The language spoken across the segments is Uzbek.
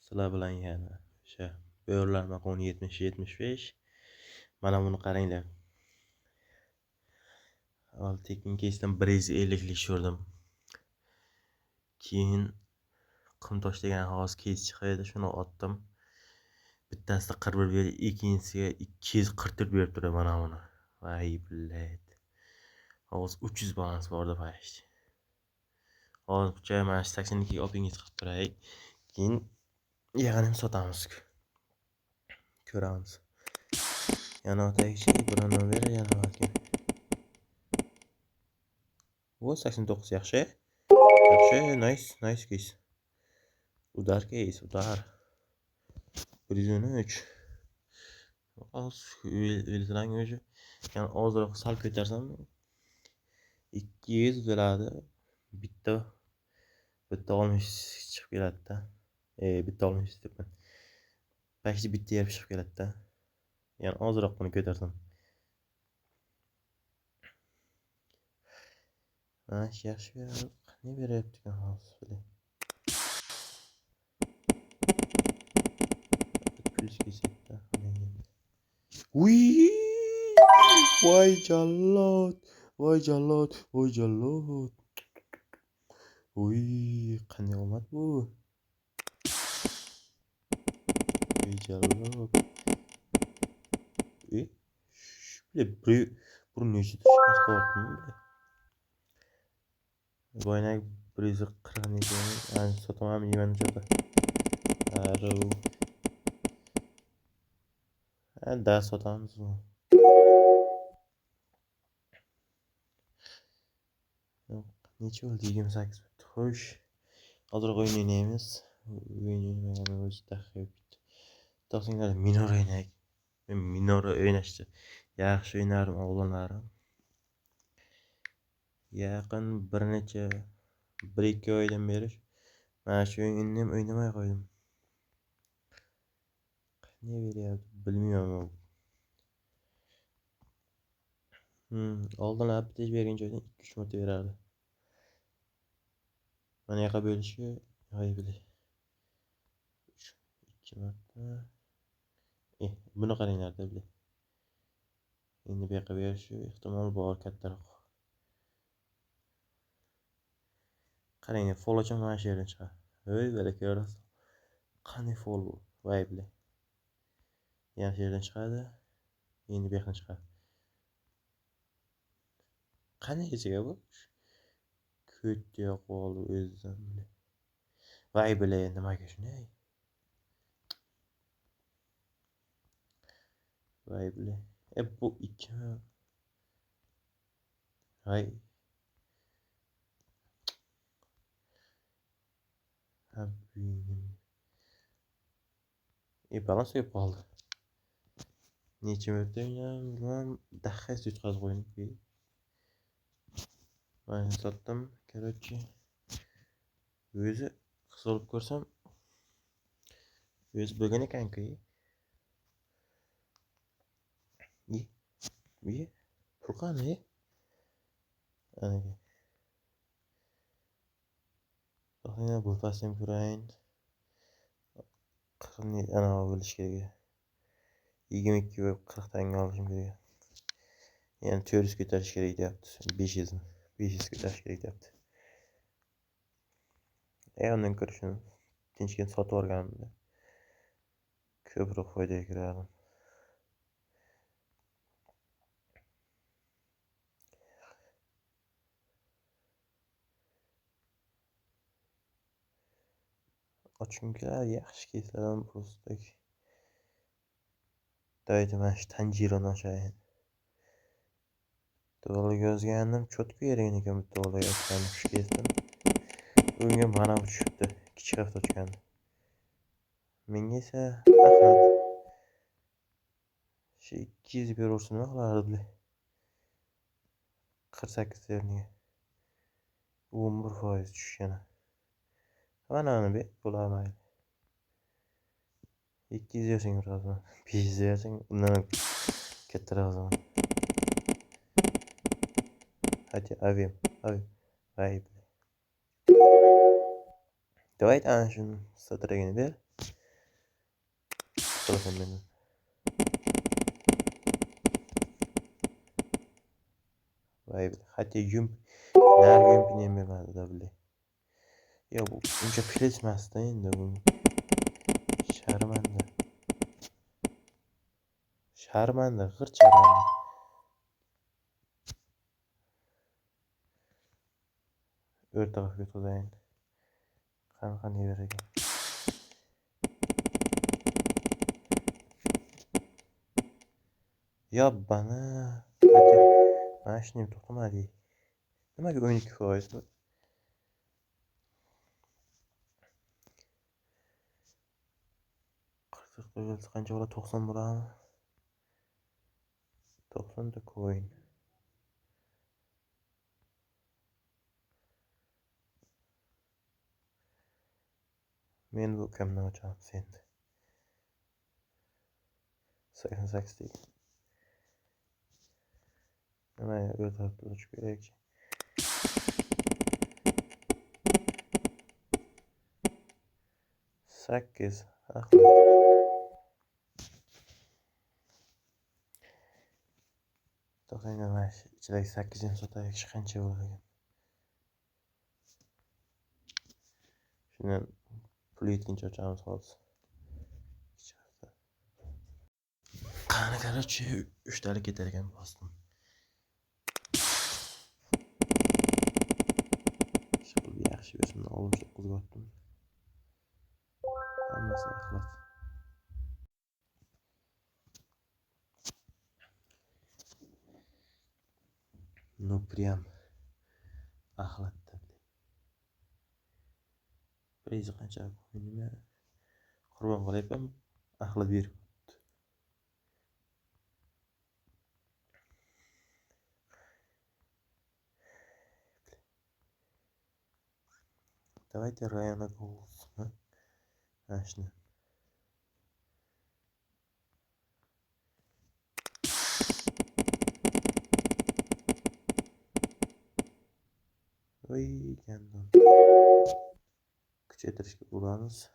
Sizlar bilan yana o'sha bo'rilar makoni 70-75. Mana buni qaranglar. Avval tekin kesdan 150 lik tushirdim. Keyin qumtosh degan hozir kes chiqadi, shuni otdim. Bittasida 41 berib, ikkinchisiga 244 berib turadi mana buni. Voy billat. Hozir 300 balans bordi payt. Hozir joy mana 82 ga olib chiqib turay. Keyin yag'ini sotamiz. Ko'ramiz. Yana o'taychi, birini ber, yana balki. O 89 yaxshi. Yaxshi, nice case. Udar case, udar. 113. Az ildiran o'zi. Yani ozroq sal ko'tarsam 200 bo'ladi. Bitta olmish chiqib keladi-da. Bitta olmish debman. Pashti bitta yer chiqib keladi-da. Yani ozroq buni ko'tarsam. Yaxshi beradi. Ne beryapti ekan hozir? Plus kesakda. Uy! Voy jallod. Uy, qanday omad bu? Voy jallod. Bir necha tushmas qo'rqdim. Boynak 140 necha, yani sotaman yeman jo'da. Aro. Da sotamiz. Necha bo'ldi? 28 bo'ldi. Xo'sh. Hozir o'yin o'ynaymiz. O'yin o'ynamagan o'zi taxib. To'singlar minor o'ynaylik. Men minor o'ynashni yaxshi o'ynardim o'g'lonlarim. Yaqin bir necha 1-2 oydan beri mana shu o'yinni ham o'ynamay qo'ydim. Ne beryapti bilmayman. Oldin aptej bergan joydan 2-3 marta berardi. Mana yoqqa bo'lishi, hay bilay. 2 marta. Buni qaranglar-da bilay. Endi bu yoqqa berishi ehtimol bor kattaroq. Qaranglar, fol-ocham mana shu yerdan chiqadi. Voy, bala ko'rasiz. Qani fol bu? Voy bilay. Yana shu yerdan chiqadi. Endi bu yoqdan chiqadi. Qani kechaga bu? Ko'tga qoldi o'zidan bilay. Voy bilay, nimaga shunday? Voy bilay. Bu 2. Voy. Balans yo'q qoldi. Necha marta o'ynayman, daqiqasi yutqazib qo'ydim. Mana sotdim, короче. O'zi hisob ko'rsam o'zi bo'lgan ekan-ku. Pul qani? Ana bu pasam ko'rayin. Qirni ana bo'lish kerak. 22 va 40 tanga olishim kerak. Yani 400 ko'tarish kerak deyapti. 500 ko'tarish kerak deyapti. Undan ko'ra shuni tinchgina sotib olganimda ko'proq foydaga kirardim. Ochunkilar yaxshi keslardan просто. Daydi mana shu tanjirani ochayin. To'g'ri yozgandim, cho'tku yeragan ekan bu to'g'ri yozgandim shu kesdan. Unga mana bu tushibdi. Kichik hafta ochgandi. Menga esa rahmat. Shu 200 berursin nima qilardi? 48 terniga 11% tushgani. Mana uni bo'lamaydi. 200 yersang biroz, 500 yersang undan kattaroq zaman. Hadi avim. Ayb. Давай ana shuni sotragini ber. Kılasan beni. Vay be. Hatta nerede yumpineyim ben de bile. Ya bu uncha plismasda endi bu. Sharmanda. Sharmanda, g'irt sharmanda. O'rtog'iga o'tqazayin. Qanaqa nevara ekan. Yobbani. Mana shuni to'xtamadi. Nimaga 12%? 40 qo'yilsa qancha bo'ladi? 90 bo'ladimi? 90 ta coin. Men bu ukamdan ochamiz endi. 88 deydi. Nima o'rtoqda ochib kerakchi? 8. To'xtang, mana shu ichidagi 8 ni sotaylik, qancha bo'ladi? Shundan pul yetguncha ochamiz hozir. Qani короче, 3 talik ketar ekan bosdim. Yaxshi o'zimni olimcha qo'zg'otdim. Hammasi axlat. Ну прям axlatda. Priz qancha nima qurbon qilyapman, axlat berib. Давайте района голос. Начнем. Voy ekandan. Kuchaytirishga uramiz.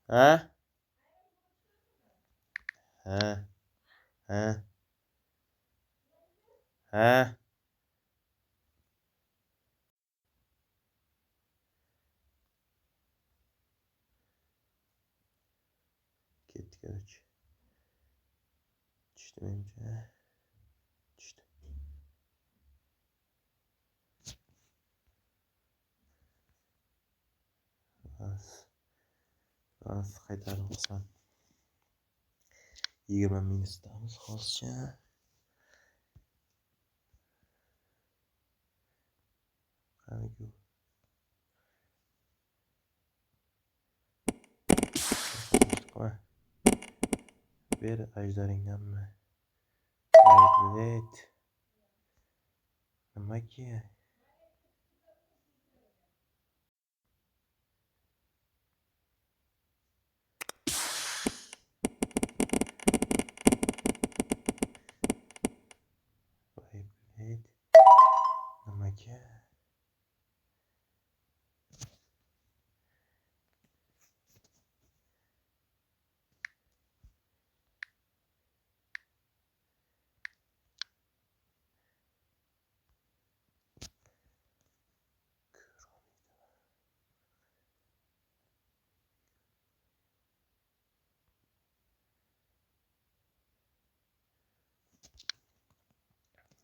Ha? Ha? Ha? Ha? Ketdi короче. Tushdi menimcha. Tushdi. Bas qaytarib olsam. 20 minusdamiz hozircha. Qani-ku. Ber ajdaringdanmi? Aylet. Nimaga? Aylet. Nimaga?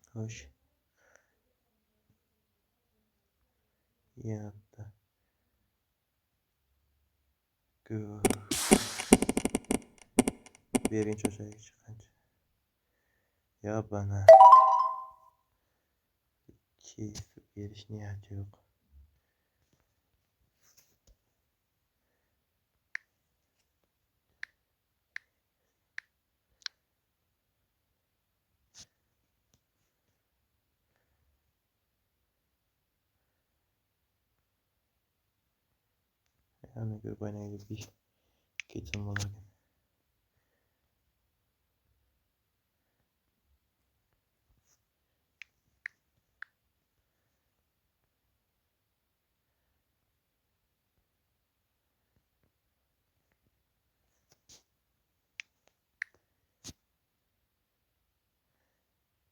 Xo'sh. Yatta. Ko'r. Berinchi o'shaga qancha? Yobbani. Keyf berish niyati yo'q. Yani ko'rib aynaga bir ketsam bo'larkan.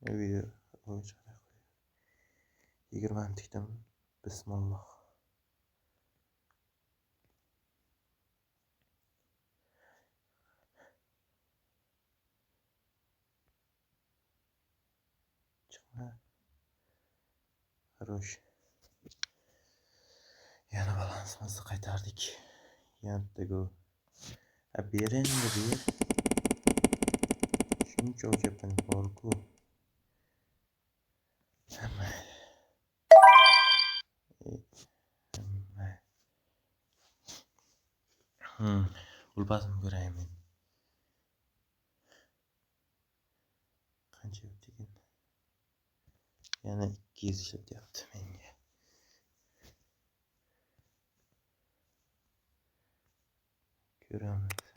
Video 20 tikdim. Bismillah. Çıkma. Хорош. Yana balansimizni qaytardik. Yantago. Berendi bir. Shuncha o'chapin borku. Hamma. Bulbasini ko'raymen. Qancha o'tgan? Yana 200 ishlayapti menga. Ko'ramiz.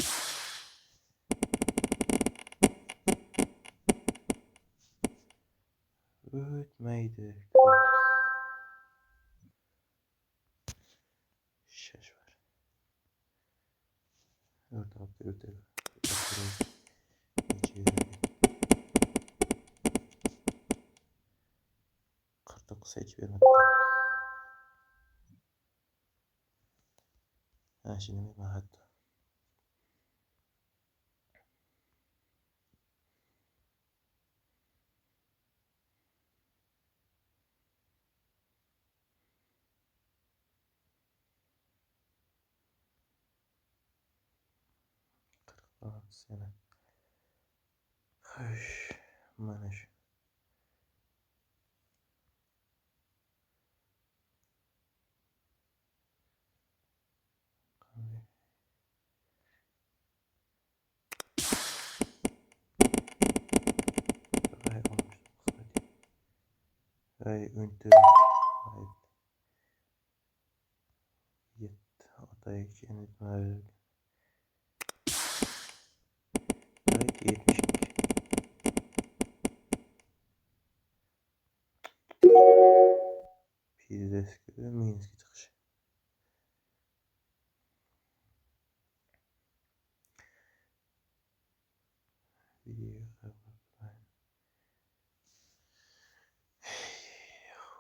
O'tmaydi. Shash var. O'rta. 49 hech bermadi. Ha, shuni men hatto. Yana. Xo'sh, mana shu. Ay, o'nta. Yetti. Otay keyin aytmaydi. Ay, 72. Pizdeski minski chiqish.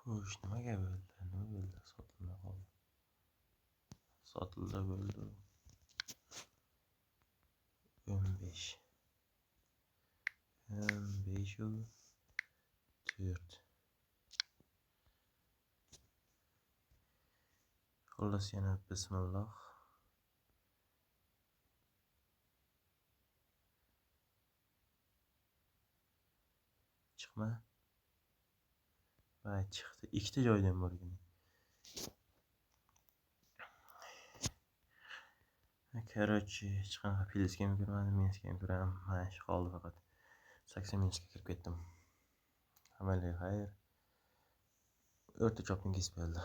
Xo'sh, nimaga bo'ldi? Nima bo'ldi? Sotilmay qoldi. Sotildi bo'ldi. 15. 15 u 4. Xullas yana bismillah. Chiqma. Va chiqdi. Ikkita joydan bo'lgan. Короче, hech qanaqa pilsga ham kirmadim, minskga ham kiraman. Mana shu qoldi faqat. 80 minskga kirib ketdim. Hammaga xayr. O'rta chopning kesib bo'ldi.